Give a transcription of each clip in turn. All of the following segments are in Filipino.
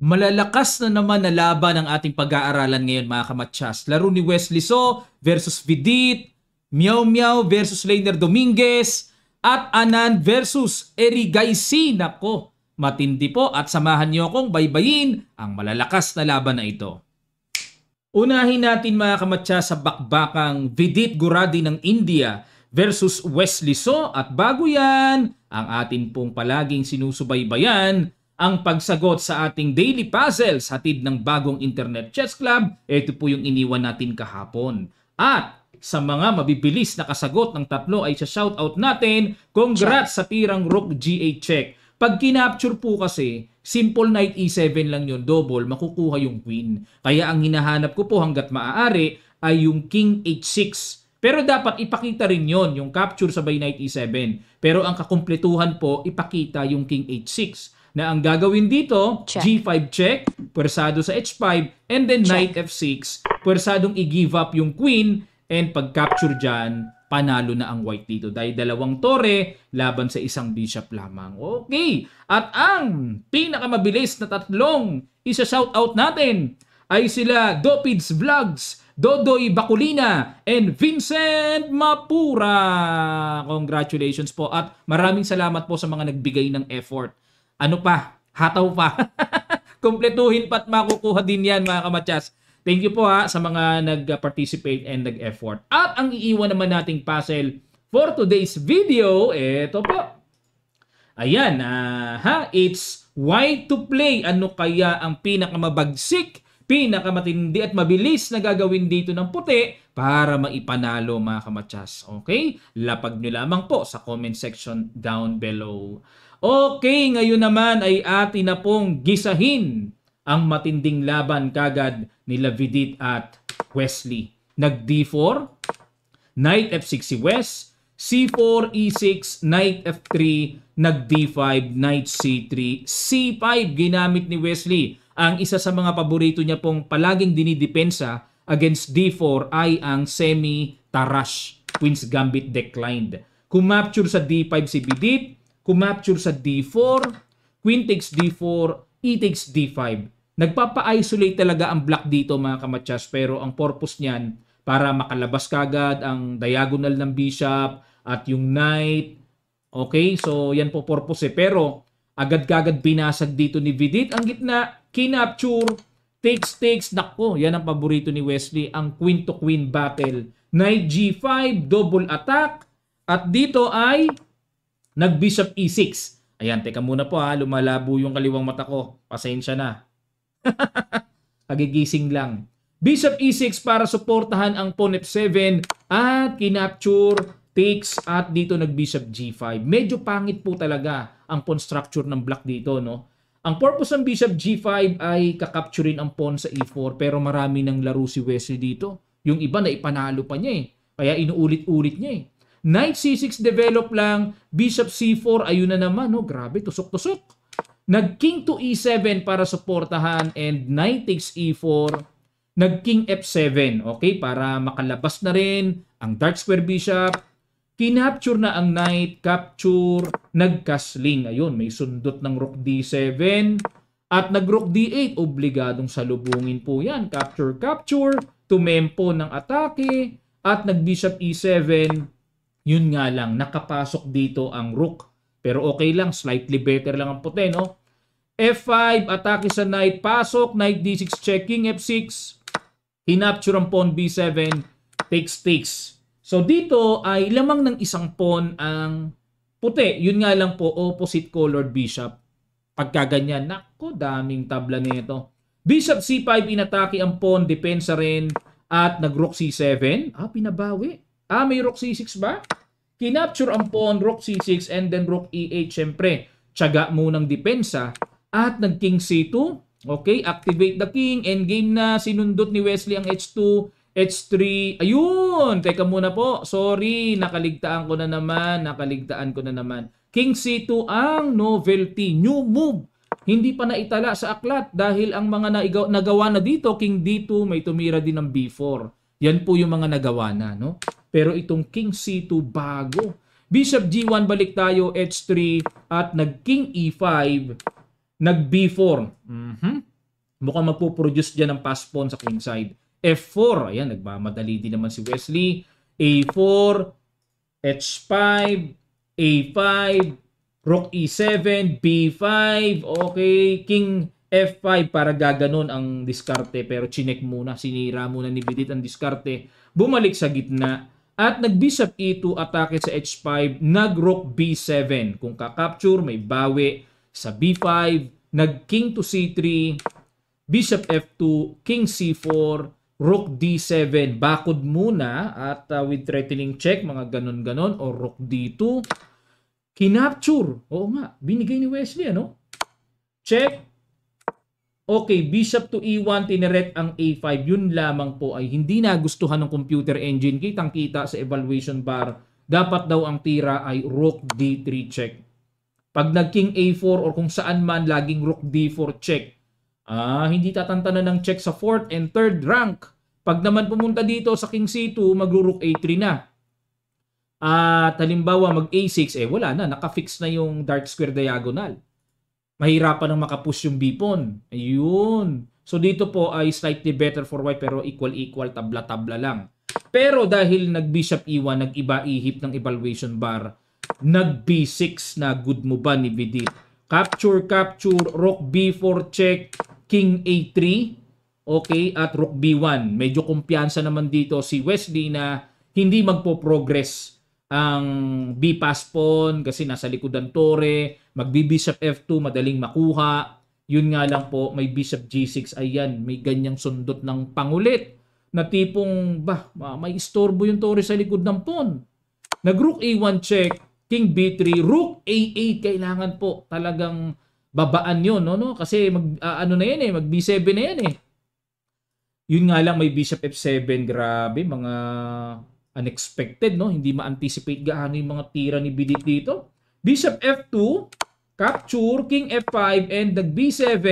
Malalakas na naman na laban ang ating pag-aaralan ngayon mga kamatsas. Laro ni Wesley So versus Vidit, Miao Miao versus Leiner Dominguez, at Anan versus Erigaisi. Nako, matindi po at samahan niyo akong baybayin ang malalakas na laban na ito. Unahin natin mga kamatsas sa bakbakang Vidit Guradi ng India versus Wesley So, at bago yan, ang atin pong palaging sinusubaybayan ang pagsagot sa ating daily puzzles hatid ng bagong Internet Chess Club. Ito po yung iniwan natin kahapon. At sa mga mabibilis na kasagot ng tatlo ay sa shoutout natin. Congrats sa tirang Rook G8 check. Pag kinapture po kasi, simple knight E7 lang yun, double, makukuha yung queen. Kaya ang hinahanap ko po hanggat maaari ay yung King H6. Pero dapat ipakita rin yon, yung capture sabay knight E7. Pero ang kakumpletuhan po, ipakita yung King H6. Na ang gagawin dito, check. G5 check, pwersado sa H5, and then check. Knight F6, pwersadong i-give up yung queen, and pag-capture dyan, panalo na ang white dito. Dahil dalawang tore, laban sa isang bishop lamang. Okay, at ang pinakamabilis na tatlong isa-shoutout natin ay sila Dopids Vlogs, Dodoy Bakulina, and Vincent Mapura. Congratulations po at maraming salamat po sa mga nagbigay ng effort. Ano pa? Hataw pa. Kumpletuhin pa't makukuha din yan mga kamatsas. Thank you po sa mga nag-participate and nag-effort. At ang iiwan naman nating puzzle for today's video, ito po. Ayan, it's why to play. Ano kaya ang pinakamabagsik, pinakamatindi at mabilis na gagawin dito ng puti para maipanalo mga kamatsas. Okay? Lapag nyo lamang po sa comment section down below. Okay, ngayon naman ay atin na pong gisahin ang matinding laban kagad nila Vidit at Wesley. Nag-D4, Knight F6 si West, C4, E6, Knight F3, nag-D5, Knight C3, C5 ginamit ni Wesley. Ang isa sa mga paborito niya pong palaging dinidepensa against D4 ay ang semi-tarash, Queen's Gambit declined. Kumapture sa D5 si Vidit, kumapture sa D4, Queen takes D4, E takes D5. Nagpapa-isolate talaga ang black dito mga kamatsas, pero ang purpose niyan para makalabas kagad ang diagonal ng bishop at yung knight. Okay, so yan po purpose pero agad-kagad binasag dito ni Vidit ang gitna, kinapture, takes, nako, yan ang paborito ni Wesley, ang queen to queen battle. Knight G5, double attack, at dito ay nag-bishop E6. Ayan, teka muna po lumalabo yung kaliwang mata ko. Pasensya na. Kagigising lang. Bishop E6 para suportahan ang pawn F7 at kinapture, takes, at dito nag-bishop G5. Medyo pangit po talaga ang pawn structure ng black dito, no? Ang purpose ng bishop G5 ay kakapturin ang pawn sa E4 pero marami ng laro si Wesley dito. Yung iba na ipanalo pa niya Kaya inuulit-ulit niya Knight C6 develop lang, Bishop C4, ayun na naman, grabe, tusok-tusok. Nag-King to E7 para suportahan and Knight takes E4, nag-King F7, okay, para makalabas na rin ang Dark Square Bishop. Kinapture na ang Knight, capture, nag-Castling, ayun, may sundot ng Rook D7 at nag-Rook D8, obligadong salubungin po yan, capture, tumempo ng atake at nag-Bishop E7. Yun nga lang, nakapasok dito ang rook. Pero okay lang, slightly better lang ang puti, no? F5, atake sa knight, pasok, knight D6 checking, F6. Hinapture ang pawn B7, takes. So dito ay lamang ng isang pawn ang puti. Yun nga lang po, opposite colored bishop. Pagka ganyan, nako, daming tabla nito. Bishop C5, inatake ang pawn, depensa rin. At nag-rook C7. Pinabawi. May rook C6 ba? Kinapture ang pawn, rook C6, and then rook E8. Siyempre, tiyaga munang depensa. At nag-king C2. Okay, activate the king. Endgame na, sinundot ni Wesley ang H2, H3. Ayun! Teka muna po. Sorry, nakaligtaan ko na naman. King C2 ang novelty. New move. Hindi pa naitala sa aklat dahil ang mga nagawa na dito, King D2, may tumira din ng B4. Yan po yung mga nagawa na, no? Pero itong King C2 bago. Bishop G1, balik tayo, H3, at nag-King E5, nag-B4. Mukhang magpo-produce dyan ng pass pawn sa kingside. F4, ayan, nagmamadali din naman si Wesley. A4, H5, A5, Rook E7, B5, okay, King F5 para gaganon ang diskarte pero chinek muna, sinira muna ni Vidit ang diskarte. Bumalik sa gitna at nag-Bishop E2 atake sa H5, nag-Rook B7. Kung ka-capture, may bawi sa B5, nag-King to C3, Bishop F2, King C4, Rook D7. Bakod muna at with threatening check, mga ganon-ganon, o Rook D2. Kinapture. Oo nga, binigay ni Wesley, ano? Check. Okay, Bishop to E1, tineret ang A5. Yun lamang po ay hindi nagustuhan ng computer engine. Kitang-kita sa evaluation bar. Dapat daw ang tira ay Rook D3 check. Pag nag-King A4 or kung saan man, laging Rook D4 check. Hindi tatantanan ng check sa 4th and 3rd rank. Pag naman pumunta dito sa King C2, mag-Rook A3 na. At halimbawa mag A6, wala na, nakafix na yung dark square diagonal. Mahirapan nang makapush yung B-pawn. Ayun. So dito po ay slightly better for white pero equal-equal, tabla-tabla lang. Pero dahil nag-Bishop E1, nag-iba ihip ng evaluation bar, nag-B6 na good move ba ni Vidit. Capture, Rook B4 check, King A3, okay, at Rook B1. Medyo kumpiyansa naman dito si Wesley na hindi magpo-progress ang B pass pawn kasi nasa likodan tore, magbi-Bishop F2, madaling makuha. Yun nga lang po, may Bishop G6, ayan, may ganyang sundot ng pangulit na tipong, may istorbo yung tore sa likod ng pawn. Nag-Rook A1 check, King B3, Rook A8, kailangan po talagang babaan yun, no? Kasi ano na yan mag B7 na yan Yun nga lang may Bishop F7, grabe, mga unexpected, no? Hindi ma-anticipate gaano yung mga tira ni Vidit dito. Bishop F2, capture, King F5, and nag-B7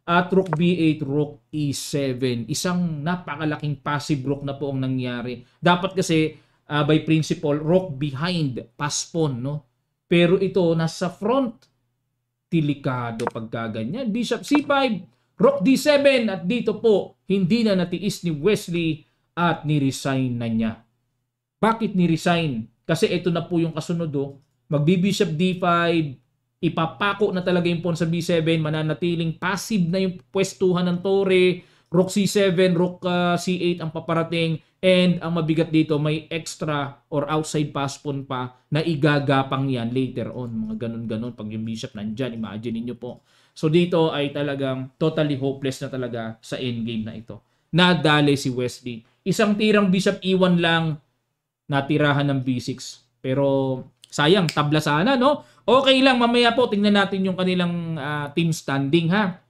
at Rook B8, Rook E7. Isang napakalaking passive rook na po ang nangyari. Dapat kasi by principle, rook behind, pass pawn, no? Pero ito, nasa front. Delikado pagkaganyan. Bishop C5, Rook D7, at dito po, hindi na natiis ni Wesley at ni-resign na niya. Bakit ni-resign? Kasi ito na po yung kasunod, Magbi-Bishop D5, ipapako na talaga yung pawn sa B7, mananatiling passive na yung pwestuhan ng tore, Rook C7, Rook C8 ang paparating, and ang mabigat dito may extra or outside pass pawn pa na igagapang yan later on. Mga ganun-ganun pag yung bishop nandyan, imagine niyo po. So dito ay talagang totally hopeless na talaga sa endgame na ito. Nadali si Wesley. Isang tirang Bishop E1 lang, natirahan ng B6. Pero sayang, tabla sana, no? Okay lang, mamaya po tingnan natin yung kanilang team standing, ha?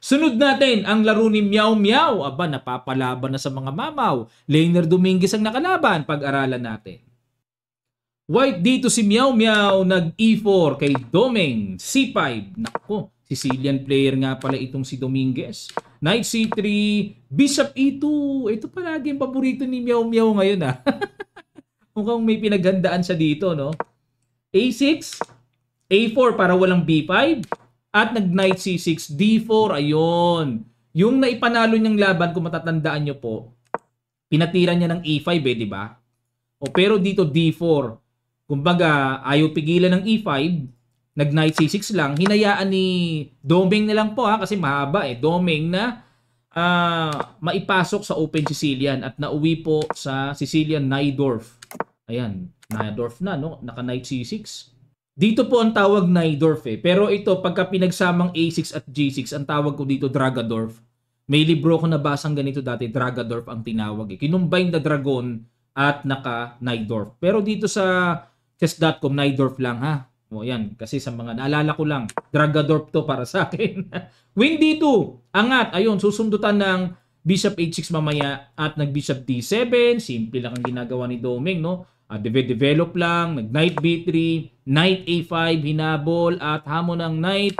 Sunod natin ang laro ni Meow Meow. Aba, napapalaban na sa mga mamaw. Leiner Dominguez ang nakalaban. Pag-aralan natin. White dito si Meow Meow. Nag-E4 kay Domeng. C5. Nako, Sicilian player nga pala itong si Dominguez. Knight C3. Bishop E2. Ito palagi yung paborito ni Meow Meow ngayon, Mukhang may pinaghandaan siya dito, no? A6. A4 para walang B5. At nag-Knight C6, D4, ayun. Yung naipanalo niyang laban, kung matatandaan niyo po, pinatira niya ng E5, di ba? Pero dito D4. Kumbaga, ayaw pigilan ng E5, nag-Knight C6 lang, hinayaan ni Domeng na lang po, kasi mahaba Domeng na maipasok sa Open Sicilian at nauwi po sa Sicilian Najdorf. Ayan, Najdorf na, no? Naka-Knight C6. Dito po ang tawag Najdorf Pero ito, pagka pinagsamang A6 at G6, ang tawag ko dito Dragadorf. May libro ko nabasang ganito dati, Dragadorf ang tinawag Kinumbine the Dragon at naka-Najdorf. Pero dito sa chess.com, Najdorf lang, ha? Yan, kasi sa mga naalala ko lang, Dragadorf to para sa akin. Win D2, angat. Ayun, susundutan ng Bishop H6 mamaya at nag-Bishop D7. Simple lang ang ginagawa ni Domeng, no? Develop lang, nag-Knight B3, Knight A5, hinabol, at hamon ng Knight,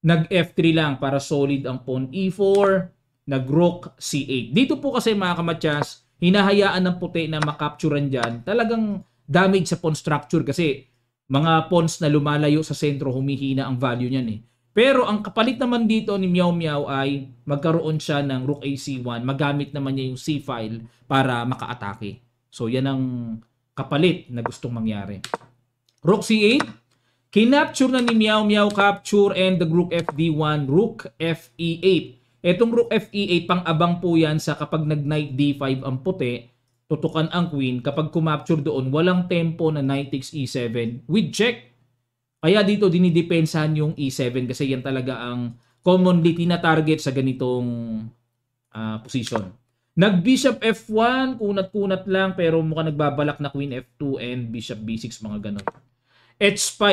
nag-F3 lang para solid ang pawn E4, nag-Rook C8. Dito po kasi mga kamatyas, hinahayaan ng puti na makapturan dyan, talagang damage sa pawn structure kasi mga pawns na lumalayo sa sentro, humihina ang value niyan Pero ang kapalit naman dito ni Meow Meow ay magkaroon siya ng Rook AC1. Magamit naman niya yung C-file para makaatake. So yan ang kapalit na gustong mangyari. Rook C8. Kinapture na ni Meow Meow, capture and the Rook FD1, Rook FE8. Etong Rook FE8, pang-abang po yan sa kapag nag-Knight D5 ang puti, tutukan ang Queen. Kapag kumapture doon, walang tempo na Knight takes E7 with check. Kaya dito dinidepensahan yung E7 kasi yan talaga ang commonly tina-target sa ganitong position. Nag-Bishop F1, kunat-kunat lang pero mukhang nagbabalak na Queen F2 and Bishop B6, mga ganon. H5.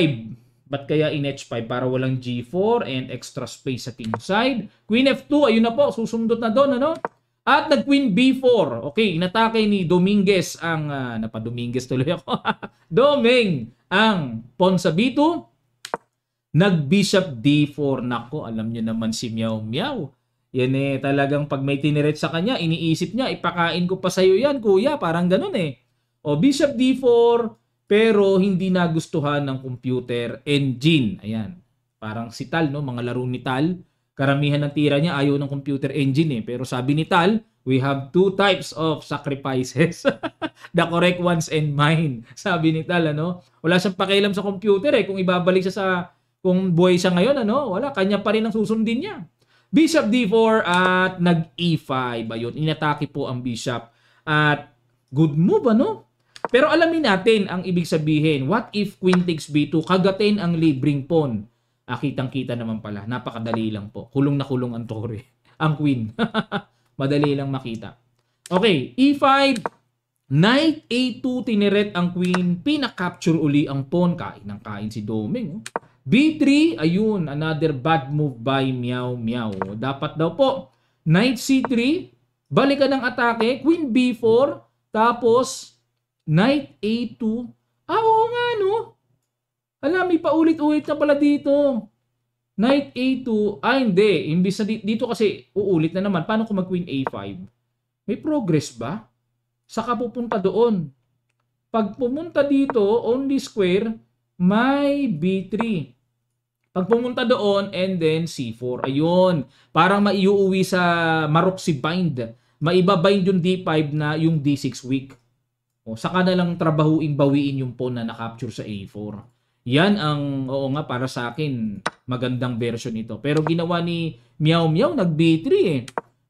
Ba't kaya in H5? Para walang G4 and extra space sa king side. Queen F2, ayun na po, susundot na doon, ano? At nag-Queen B4. Okay, inatake ni Dominguez ang, napa-Dominguez tuloy ako. Doming ang pawn sa B2. Nag-Bishop D4. Nako, alam nyo naman si Meow Meow. Yan talagang pag may tiniret sa kanya, iniisip niya, ipakain ko pa sa'yo yan, kuya. Parang ganun O, Bishop D4. Pero hindi nagustuhan ng computer engine. Ayan. Parang si Tal, no? Mga laro ni Tal. Karamihan ng tira niya ayaw ng computer engine Pero sabi ni Tal, we have two types of sacrifices. The correct ones and mine. Sabi ni Tal, ano? Wala siyang pakialam sa computer Kung ibabalik siya sa, kung buhay siya ngayon, ano? Wala. Kanya pa rin ang susundin niya. Bishop D4 at nag-E5. Ayun. Inatake po ang Bishop. At good move, ano? Pero alamin natin ang ibig sabihin. What if Queen takes B2? Kagatin ang libring pawn. Kitang-kita naman pala. Napakadali lang po. Kulong na kulong ang tore. Ang Queen. Madali lang makita. Okay. E5. Knight A2. Tiniret ang Queen. Pinakapture uli ang pawn. Kain ng kain si Doming. B3. Ayun. Another bad move by Meow Meow. Dapat daw po. Knight C3. Balikan ng atake. Queen B4. Tapos Knight A2. Oo nga, no? Alam, may paulit-ulit na pala dito. Knight A2. Hindi. Imbis na dito kasi uulit na naman. Paano kung mag-Queen A5? May progress ba? Saka pupunta doon. Pag pumunta dito, only square, may B3. Pag pumunta doon, and then C4. Ayun. Parang maiuwi sa Maroxy bind. Maibabind yung D5 na yung D6 weak. Saka na lang bawiin yung pawn na na-capture sa A4. Yan ang, oo nga, para sa akin, magandang version ito. Pero ginawa ni Meow Meow, nag-B3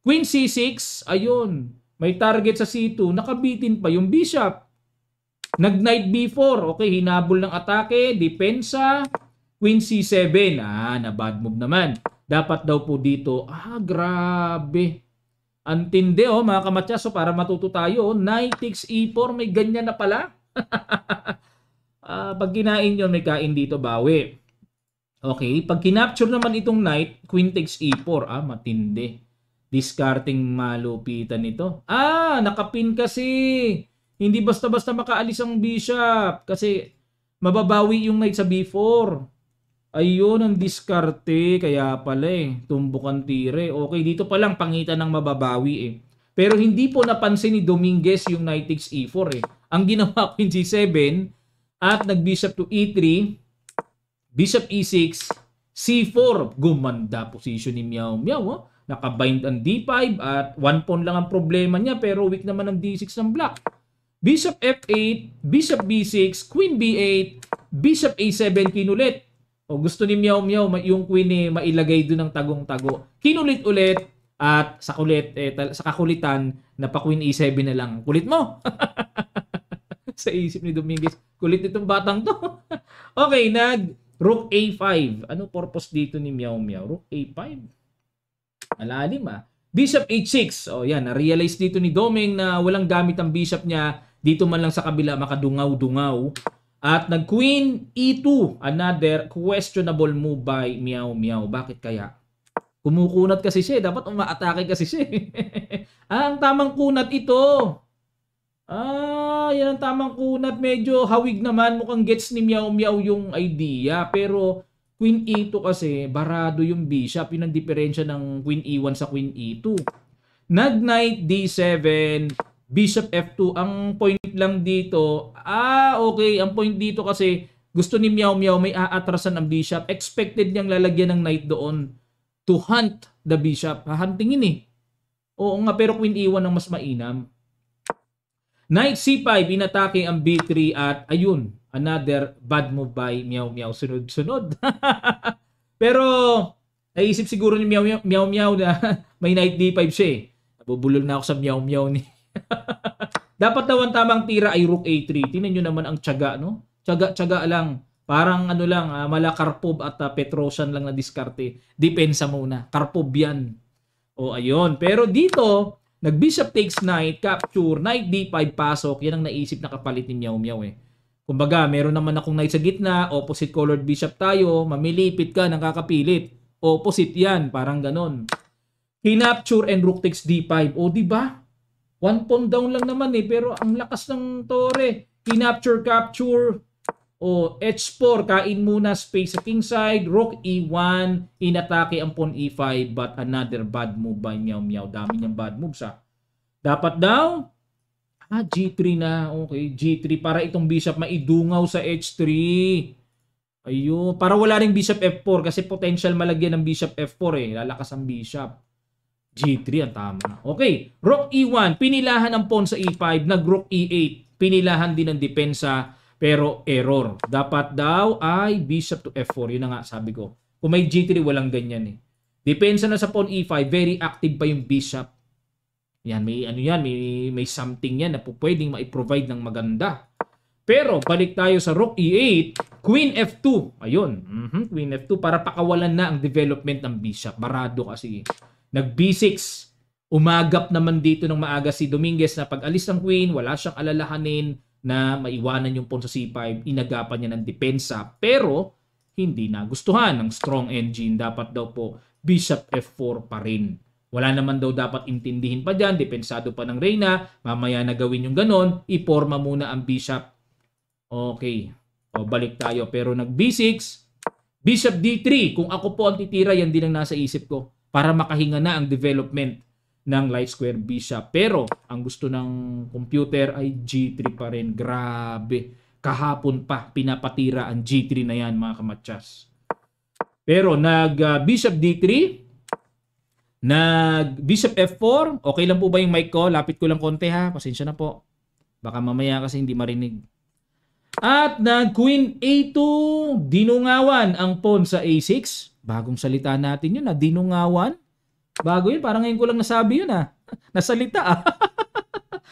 Queen C6, ayun. May target sa C2, nakabitin pa yung Bishop. Nag-Knight B4, okay, hinabol ng atake, depensa. Queen C7, na bad move naman. Dapat daw po dito, grabe. Antindi mga kamatyaso, para matuto tayo. Knight takes E4, may ganyan na pala. Pag kinain yun, may kain dito, bawi. Okay, pag kinapture naman itong knight, Queen takes E4. Matindi. Discarding malupitan nito. Nakapin kasi. Hindi basta-basta makaalis ang bishop. Kasi mababawi yung knight sa B4. Ayun ang diskarte, kaya pala tumbukan tire. Okay, dito pa lang pangitan ng mababawi Pero hindi po napansin ni Dominguez yung knight takes E4 Ang ginawa Queen C7 at nag-bishop to E3, bishop E6, C4. Gumanda position ni Meow Meow. Nakabind ang D5 at 1 pawn lang ang problema niya pero weak naman ang D6 ng black. Bishop F8, bishop B6, Queen B8, bishop A7 kinulit. Gusto ni Meow Meow yung queen mailagay doon ng tagong-tago. Kinulit ulit at sa kakulitan na pa Queen E7 na lang. Kulit mo. Sa isip ni Dominguez, kulit itong batang to. Okay, Rook A5. Ano purpose dito ni Meow Meow? Rook A5. Malalim Bishop H6. Yan, na-realize dito ni Doming na walang gamit ang bishop niya. Dito man lang sa kabila makadungaw-dungaw. At nag-Queen E2, another questionable move by Meow Meow. Bakit kaya? Kumukunat kasi siya. Dapat umaatake kasi siya. Ang tamang kunat ito. Yan ang tamang kunat. Medyo hawig naman. Mukhang gets ni Meow Meow yung idea. Pero Queen E2 kasi, barado yung bishop. Yun ang diferensya ng Queen E1 sa Queen E2. Nag-Knight D7, Bishop F2. Ang point lang dito, okay, ang point dito kasi Gusto ni Meow Meow may aatrasan ang bishop. Expected niyang lalagyan ng knight doon to hunt the bishop. Hahantingin eh. Oo nga, pero Queen E1 ang mas mainam. Knight C5, inatake ang B3 at ayun, another bad move by Meow Meow. Sunod-sunod. Pero naisip siguro ni Meow Meow na may Knight D5 siya eh. Nabubulol na ako sa Meow Meow ni. Dapat daw ang tamang tira ay Rook A3. Tingnan nyo naman ang tiyaga, no? Tiyaga lang. Parang ano lang, mala Karpov at Petrosian lang na diskarte. Depensa muna. Karpov yan. O ayun. Pero dito, nag-bishop takes knight, capture, knight d5, pasok. Yan ang naisip na kapalit ni Meow Meow eh. Kumbaga, meron naman akong knight sa gitna, opposite colored bishop tayo, mamilipit ka ng kakapilit. Opposite yan, parang ganon. Kinapture and rook takes d5. O, di ba? One pawn down lang naman eh, pero ang lakas ng tore. Kinapture, capture. O, h4, kain muna space sa king side. Rook e1, inatake ang pawn e5, but another bad move by Meow Meow. Dami niyang bad moves ha. Dapat daw, g3 na. Okay, g3 para itong bishop maidungaw sa h3. Ayun, para wala ring bishop f4 kasi potential malagyan ng bishop f4 eh. Lalakas ang bishop. G3 ang tama. Okay, rook e1, pinilahan ang pawn sa e5, nag-rook e8, pinilahan din ang depensa pero error. Dapat daw ay bishop to f4. Yun na nga sabi ko. Kung may g3 walang ganyan eh. Depensa na sa pawn e5, very active pa yung bishop. Yan, may ano yan, may something yan na pwedeng ma-provide ng maganda. Pero balik tayo sa rook e8, queen f2. Ayun, queen f2 para pakawalan na ang development ng bishop. Barado kasi. Nag b6. Umagap naman dito ng maaga si Dominguez na pag alis ng queen, wala siyang alalahanin na maiwanan yung pawn sa c5. Inagapan niya ng depensa. Pero hindi nagustuhan ng strong engine. Dapat daw po bishop f4 pa rin. Wala naman daw dapat intindihin pa dyan. Depensado pa ng reyna. Mamaya na gawin yung ganon. Iporma muna ang bishop. Okay. O, balik tayo. Pero nag b6. Bishop d3. Kung ako po ang titira, yan din ang nasa isip ko. Para makahinga na ang development ng light square bishop. Pero ang gusto ng computer ay g3 pa rin. Grabe. Kahapon pa pinapatira ang g3 na yan mga kamatsas. Pero nag bishop d3. Nag bishop f4. Okay lang po ba yung mic ko? Lapit ko lang konti ha. Pasensya na po. Baka mamaya kasi hindi marinig. At nag queen a2. Dinungawan ang pawn sa a6. Bagong salita natin yun ha. Dinungawan. Bago yun. Parang ngayon ko lang nasabi yun ha. Nasalita ah.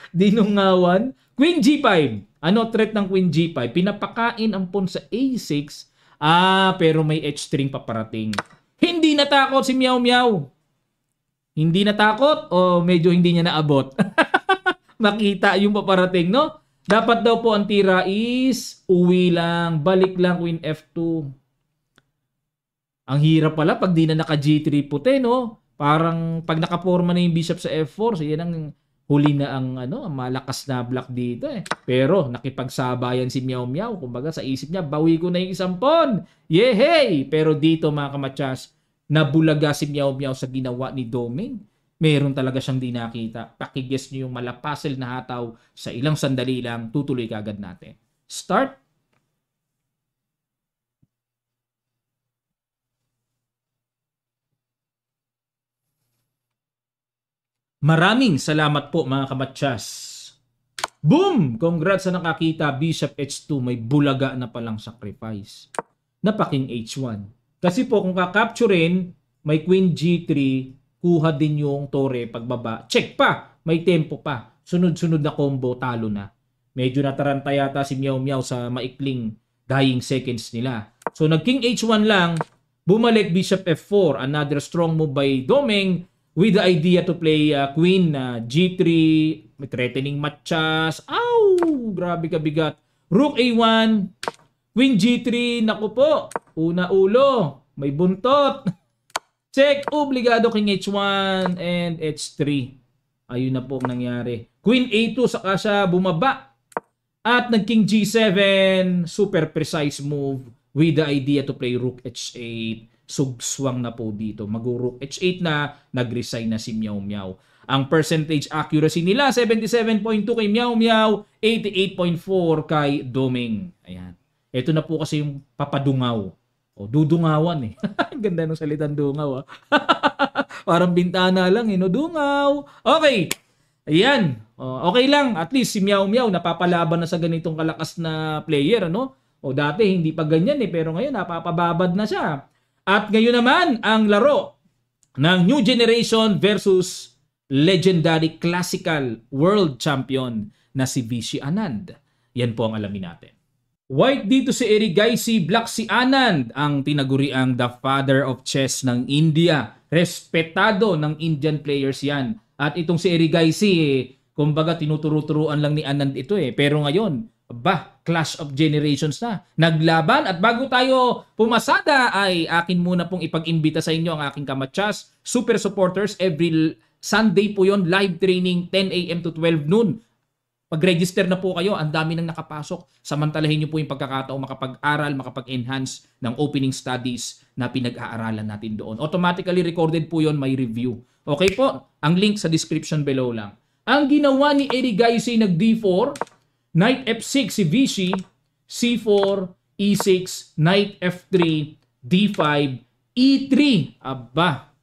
Dinungawan. Queen g5. Ano threat ng queen g5? Pinapakain ang pawn sa a6. Pero may h3 paparating. Hindi natakot si Meow Meow. Hindi natakot o medyo hindi niya naabot? Makita yung paparating, no? Dapat daw po ang tira is uwi lang, balik lang, queen f2. Ang hirap pala pag di na naka g3 puti, no? Parang pag nakaporma na yung bishop sa f4, so yan ang huli na ang ang malakas na block dito eh. Pero nakipagsabayan si Meow Meow. Kumbaga sa isip niya, bawi ko na yung isang pawn. Yehey! Pero dito mga kamatsas, nabulaga si Meow Meow sa ginawa ni Doming. Meron talaga siyang di nakita. Pakiguess niyo yung malapasel na hataw sa ilang sandali lang. Tutuloy kagad natin. Start. Maraming salamat po mga kamatsas. Boom! Congrats sa nakakita. Bishop h2. May bulaga na palang sacrifice. Napaking h1. Kasi po kung kakapturin, may queen g3, kuha din yung tore pagbaba. Check pa! May tempo pa. Sunod-sunod na combo, talo na. Medyo nataranta yata si Meow Meow sa maikling dying seconds nila. So nag-king h1 lang, bumalik bishop f4. Another strong move by Doming with the idea to play queen g3. May threatening matchas. Ow! Grabe kabigat. Rook a1. Queen g3, naku po. Una ulo, may buntot. Check, obligado king h1 and h3. Ayun na po ang nangyari. Queen a2, saka siya bumaba. At nag-king g7, super precise move with the idea to play rook h8. Sugswang na po dito. Mag-rook h8 na, nag-resign na si Meow Meow. Ang percentage accuracy nila, 77.2 kay Meow Meow, 88.4 kay Doming. Ayan. Ito na po kasi yung papadungaw. O, dudungawan eh. Ang ganda ng salitang dungaw ah. Parang bintana lang eh, no? Dungaw. Okay. Ayan. O, okay lang. At least si Meow Meow napapalaban na sa ganitong kalakas na player, ano? O dati hindi pa ganyan eh, pero ngayon napapababad na siya. At ngayon naman, ang laro ng New Generation versus legendary classical world champion na si Vishy Anand. Yan po ang alamin natin. White dito si Erigaisi, black si Anand, ang tinaguriang the father of chess ng India. Respetado ng Indian players yan. At itong si Erigaisi, kumbaga tinuturo-turuan lang ni Anand ito eh. Pero ngayon, clash of generations na. Naglaban at bago tayo pumasada ay akin muna pong ipag-imbita sa inyo ang aking kamatsas. Super supporters, every Sunday po yon, live training 10 a.m. to 12 noon. Pag-register na po kayo, ang dami nang nakapasok. Samantalahin nyo po yung pagkakataong makapag-aral, makapag-enhance ng opening studies na pinag-aaralan natin doon. Automatically recorded po yon, may review. Okay po? Ang link sa description below lang. Ang ginawa ni Erigaisi nag D4, Knight F6 si Vishy, C4, E6, Knight F3, D5, E3. Aba.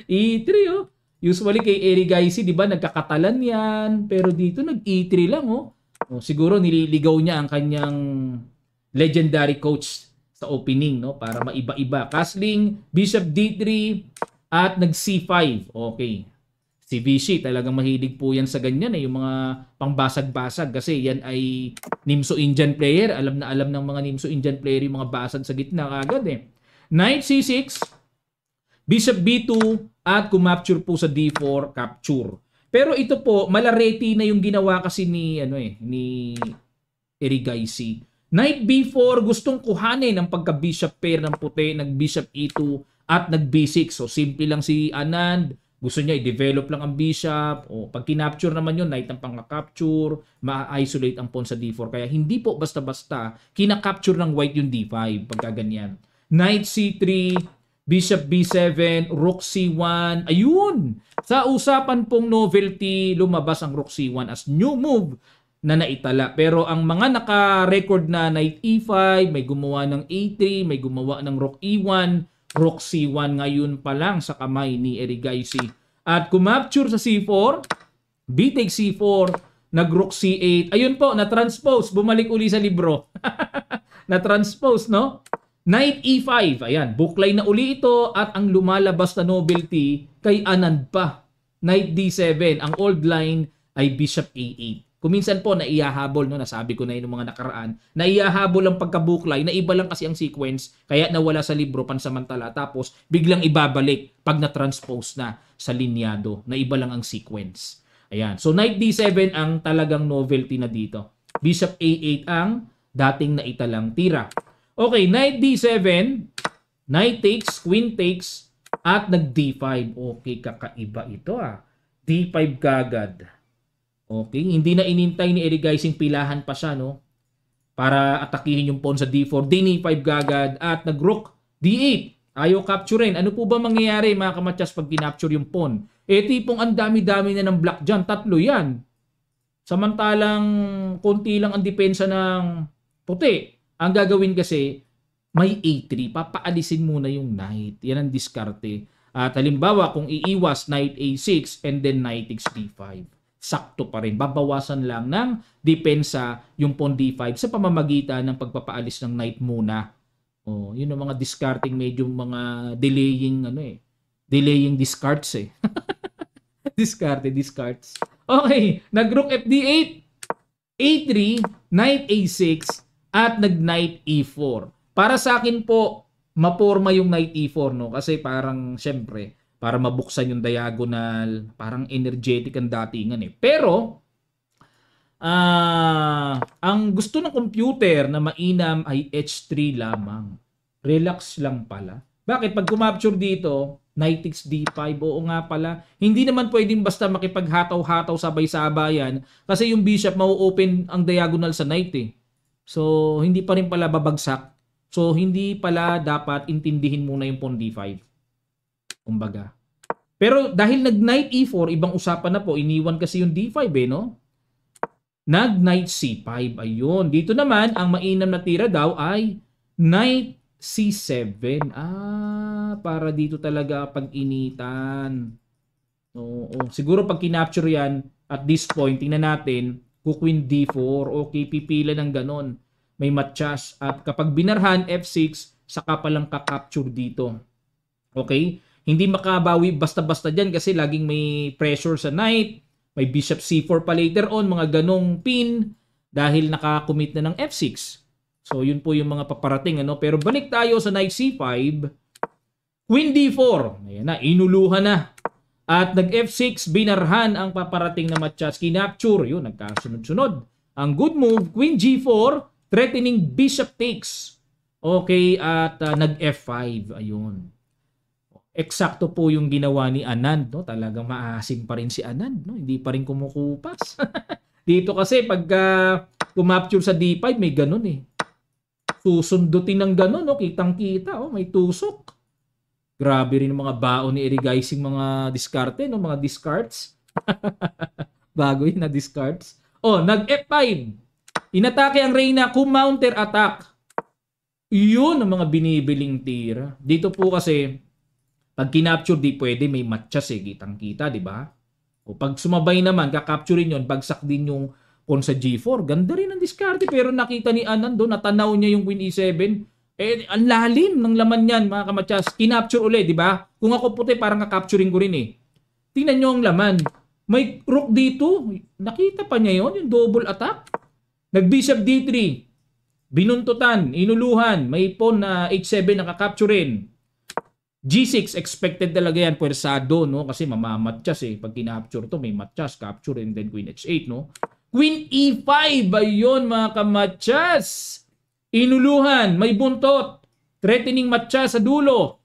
E3 oh. Usually kay Erigaisi, di ba, nagkakatalan yan. Pero dito nag-E3 lang oh. Siguro nililigaw niya ang kanyang legendary coach sa opening, no? Para maiba-iba. Castling, Bishop D3, at nag-C5. Okay. Si Vishy, talagang mahilig po yan sa ganyan eh. Yung mga pangbasag-basag. Kasi yan ay Nimso Indian player. Alam na alam ng mga Nimso Indian player yung mga basag sa gitna kagad eh. Knight C6, Bishop B2, at kumapture po sa D4, capture. Pero ito po, malareti na yung ginawa kasi ni Erigaisi. Knight B4, gustong kuhanin ang pagka-bishop pair ng puti, nag-bishop E2, at nag-B6. So, simple lang si Anand. Gusto niya i-develop lang ang bishop. O, pag kinapture naman yun, knight ang pang-capture, ma-isolate ang pawn sa D4. Kaya hindi po basta-basta kinakapture ng white yung D5 pagka ganyan. Knight C3, Bishop B7, Rook C1. Ayun! Sa usapan pong novelty, lumabas ang Rook C1 as new move na naitala. Pero ang mga naka-record na Knight E5, may gumawa ng A3, may gumawa ng Rook E1, Rook C1 ngayon pa lang sa kamay ni Erigaisi. At kumapture sa C4, B takes C4, nag-Rook C8. Ayun po, na-transpose. Bumalik uli sa libro. Na-transpose, no? Knight E5, ayan, bookline na uli ito at ang lumalabas na novelty kay Anand pa. Knight D7, ang old line ay Bishop A8. Kuminsan po naihahabol, no, nasabi ko na yun ng mga nakaraan, naihahabol ang pagka-bookline, na iba lang kasi ang sequence, kaya nawala sa libro pansamantala, tapos biglang ibabalik pag na-transpose na sa linyado, na iba lang ang sequence. Ayan, so Knight D7 ang talagang novelty na dito. Bishop A8 ang dating naitalang tira. Okay, Knight D7, Knight takes, Queen takes, at nag-D5. Okay, kakaiba ito ah. D5 kagad. Okay, hindi na inintay ni Erigaisi pilahan pa siya, no? Para atakihin yung pawn sa D4. D5 kagad at nag-Rook D8. Ayaw capturein. Ano po ba mangyayari mga kamatsas pag kinapture yung pawn? Tipong ang dami-dami na ng black dyan. 3 yan. Samantalang konti lang ang depensa ng puti. Ang gagawin kasi, may A3. Papaalisin muna yung knight. Yan ang diskarte. At halimbawa, kung iiwas, knight A6 and then knight takes D5. Sakto pa rin. Babawasan lang ng depensa yung pawn D5 sa pamamagitan ng pagpapaalis ng knight muna. Oh, yun ang mga discarding, medyo mga delaying, delaying discards eh. Discards. Okay, nag-Rook FD8, A3, knight A6, at nag-Knight E4. Para sa akin po, maporma yung Knight E4, no? Kasi parang, syempre, para mabuksan yung diagonal, parang energetic ang datingan eh. Pero, ang gusto ng computer na mainam ay H3 lamang. Relax lang pala. Bakit? Pag kumapture dito, Knight takes D5, oo nga pala. Hindi naman pwedeng basta makipaghataw-hataw sabay-sabayan kasi yung bishop mau-open ang diagonal sa knight eh. So, hindi pa rin pala babagsak. So, hindi pala dapat intindihin muna yung pawn D5. Kumbaga. Pero dahil nag-Knight E4, ibang usapan na po. Iniwan kasi yung D5 eh, no? Nag-knight C5. Ayun. Dito naman, ang mainam na tira daw ay knight C7. Para dito talaga pag-initan. Oo. Siguro pag kinapture yan, at this point, tingnan natin, Queen D4. Okay, pipila ng ganon. May matchas. At kapag binarhan, F6, saka palang kakapture dito. Okay? Hindi makabawi basta-basta dyan kasi laging may pressure sa knight. May bishop C4 pa later on, mga ganong pin dahil nakakommit na ng F6. So, yun po yung mga paparating. Ano? Pero balik tayo sa knight C5. Queen D4. Ayan na, inuluhan na. At nag-F6, binarhan ang paparating na matchas. Kinapture. Yun, nagkasunod-sunod. Ang good move, Queen G4, threatening bishop takes. Okay, at nag-F5. Ayun. Eksakto po yung ginawa ni Anand. No? Talagang maasim pa rin si Anand. No? Hindi pa rin kumukupas. Dito kasi pagka kumapture sa D5, may ganun eh. Susundutin ng ganun. No? Kitang-kita. Oh, may tusok. Grabe rin mga baon ni Erigaising mga diskarte. No? Mga discards. Bago yun na discards. Oh, nag-F5. Inatake ang Reyna kung counter attack. Yun ang mga binibiling tira. Dito po kasi pag kinapture di pwede, may matchas eh, kitang-kita, di ba? O pag sumabay naman, kakapturein yun, bagsak din yung pawn sa G4. Ganda rin ang diskarte, pero nakita ni Anand doon, natanaw niya yung Queen E7. Eh, ang lalim ng laman yan, mga kamatchas. Kinapture ulit, di ba? Kung ako puti, parang kakapturing ko rin eh. Tingnan nyo ang laman. May rook dito. Nakita pa niya yun, yung double attack. Nag-bishop D3. Binuntutan, inuluhan. May pawn na H7 na kakapturin. G6, expected talaga yan, pwersado, no? Kasi mamamatchas eh. Pag kinapture to, may matchas, capture, and then Queen H8, no? Queen E5, ayun mga kamatchas. Inuluhan, may buntot. Threatening matchas sa dulo.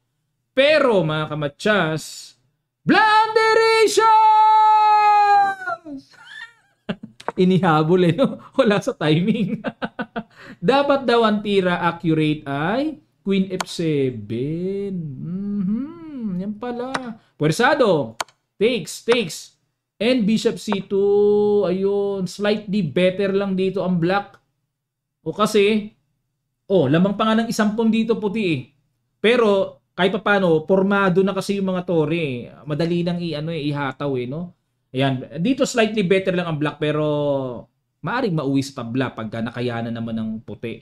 Pero, mga kamatchas, blunderations! Inihabol eh, no? Wala sa timing. Dapat daw ang tira accurate ay Queen F7. Yan pala. Pwersado. Takes. And Bishop C2. Ayun. Slightly better lang dito ang black. O kasi, lamang pa nga ng isang pawn dito puti eh. Pero, kahit pa paano, formado na kasi yung mga tore. Madali nang ihataw eh, no? Ayan. Dito slightly better lang ang black pero maaring mauwi sa tabla pagka nakayanan naman ng puti.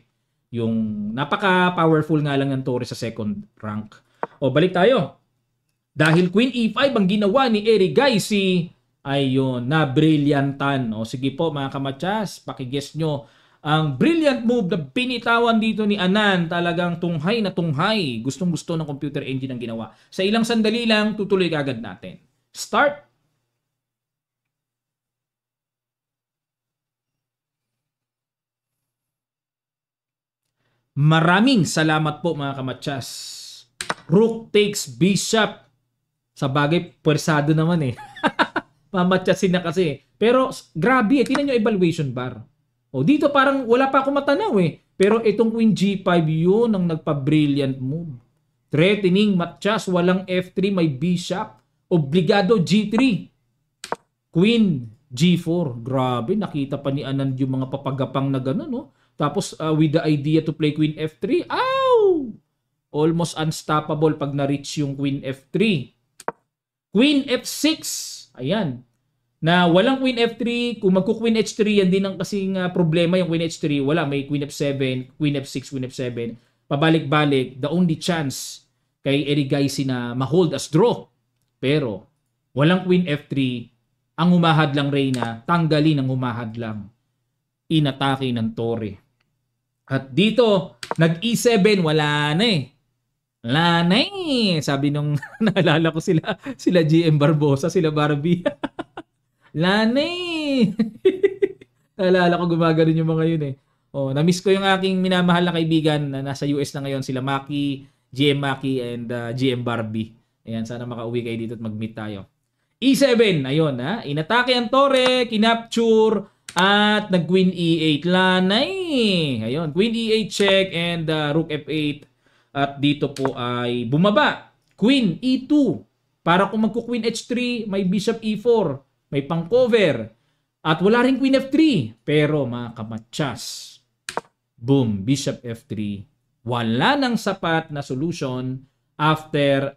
Yung napaka-powerful nga lang ng tore sa second rank. O, balik tayo. Dahil Queen E5 ang ginawa ni Erigaisi, ayun, na brilliantan. O, sige po mga kamatchas, pakiguess nyo. Ang brilliant move na binitawan dito ni Anand, talagang tunghay na tunghay. Gustong-gusto ng computer engine ang ginawa. Sa ilang sandali lang, tutuloy agad natin. Start! Maraming salamat po mga kamatchas. Rook takes bishop. Sa bagay, pwersado naman eh. Mamatchasin na kasi. Pero grabe eh. Tingnan nyo evaluation bar. O dito parang wala pa ako matanaw eh. Pero itong Queen G5 yun ang nagpa-brilliant move. Threatening matchas. Walang F3. May bishop. Obligado G3. Queen G4. Grabe. Nakita pa ni Anand yung mga papagapang na gano'n no. Tapos with the idea to play Queen F3, ow! Almost unstoppable pag na-reach yung Queen F3. Queen F6, ayan. Na walang Queen F3, kung magku-Queen H3, yan din ang kasing problema yung Queen H3. Wala, may Queen F7, Queen F6, Queen F7. Pabalik-balik, the only chance kay Erigaisi na ma-hold as draw. Pero, walang Queen F3, ang humahad lang Reyna, tanggalin ang humahad lang. Inatake ng tore. At dito, nag-E7, wala na eh. Wala na eh. Sabi nung naalala ko sila GM Barbosa, sila Barbie. Wala na eh. Naalala ko gumagano yung mga yun eh. Na-miss ko yung aking minamahal na kaibigan na nasa US na ngayon, sila Maki, GM Maki, and GM Barbie. Ayan, sana makauwi kayo dito at mag-meet tayo. E7, ayun ha. Inatake ang tore, kinapture, at nag-Queen E8. Lanay. Ayun, Queen E8 check and Rook F8. At dito po ay bumaba. Queen E2. Para kung magku-Queen H3, may Bishop E4. May pang-cover. At wala rin Queen F3. Pero mga kamatsas, boom, Bishop F3. Wala nang sapat na solution after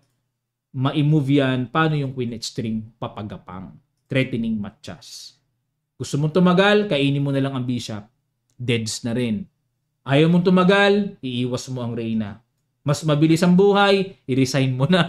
ma-move yan. Paano yung Queen H-string? Papagapang. Threatening matchas. Gusto mong tumagal, kainin mo na lang ang Bishop. Deads na rin. Ayaw mong tumagal, iiwas mo ang Reyna. Mas mabilis ang buhay, i-resign mo na.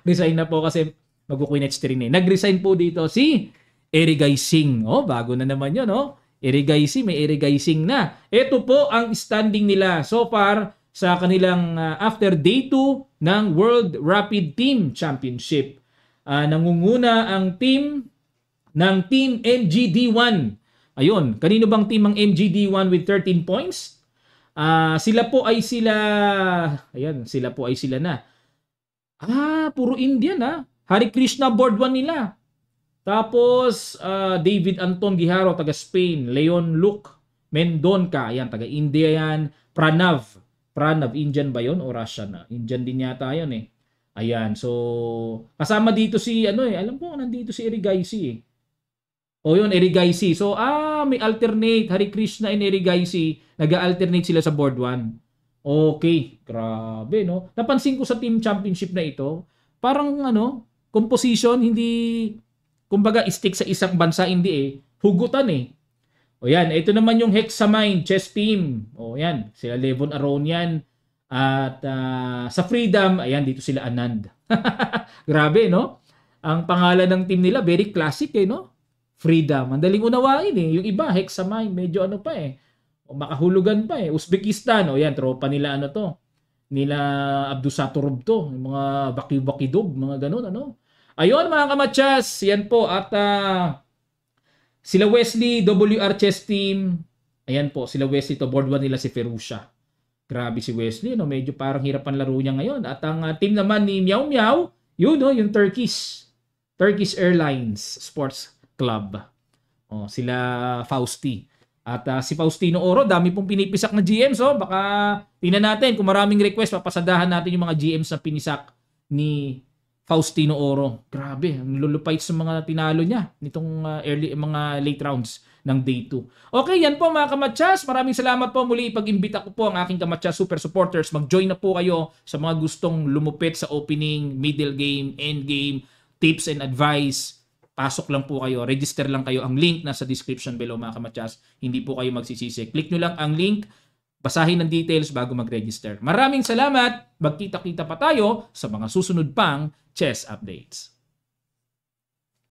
Resign na po kasi mag-Queen H3 na. Nag-resign po dito si Erigay Singh. Oh, bago na naman yun, oh. Erigay Singh, may Erigay Singh na. Ito po ang standing nila so far sa kanilang after day 2 ng World Rapid Team Championship. Nangunguna ang team ng Team MGD1. Ayun, kanino bang team ang MGD1 with 13 points? Sila po ay sila na. Puro Indian Hari Krishna board 1 nila. Tapos David Anton Guijaro taga Spain, Leon Luke Mendonca, ayan taga India yan, Pranav Indian ba 'yon o Russian na? Indian din yata 'yon eh. Ayan, so kasama dito si alam ko nandito si Erigaisi. O yun, Erigaisi. So may alternate Hari Krishna and Erigaisi, nag-alternate sila sa board 1. Okay, grabe no. Napansin ko sa team championship na ito, parang composition hindi kumbaga stick sa isang bansa, hindi hugutan O yan, ito naman yung Hexamine chess team. O yan, sila Levon Aronian. At sa Freedom, ayan, dito sila Anand. Grabe, no? Ang pangalan ng team nila, very classic no? Freedom. Ang daling unawain Yung iba, Hexamine, medyo O makahulugan pa Uzbekistan, o yan, tropa nila nila Abdusatorov to. Yung mga Bakidog, mga ganun, Ayun mga kamatsas, yan po at sila Wesley WR Chess Team. Ayan po, sila Wesley to board 1 nila si Ferusha. Grabe si Wesley, medyo parang hirapan laro niya ngayon. At ang team naman ni Meow Meow, yung Turkish Airlines Sports Club. Sila Fausti. At si Faustino Oro, dami pong pinipisak na GMs. Baka tingnan natin kung maraming request, papasadahan natin yung mga GMs na pinisak ni Faustino Oro. Grabe, ang lulupait sa mga tinalo niya nitong mga late rounds ng day 2. Okay, yan po mga kamatsas. Maraming salamat po muli. Pag-imbita ko po ang aking kamatsas super supporters. Mag-join na po kayo sa mga gustong lumupit sa opening, middle game, end game, tips and advice. Pasok lang po kayo. Register lang kayo. Ang link nasa description below mga kamatsas. Hindi po kayo magsisisi. Click nyo lang ang link. Basahin ang details bago mag-register. Maraming salamat. Magkita-kita pa tayo sa mga susunod pang chess updates.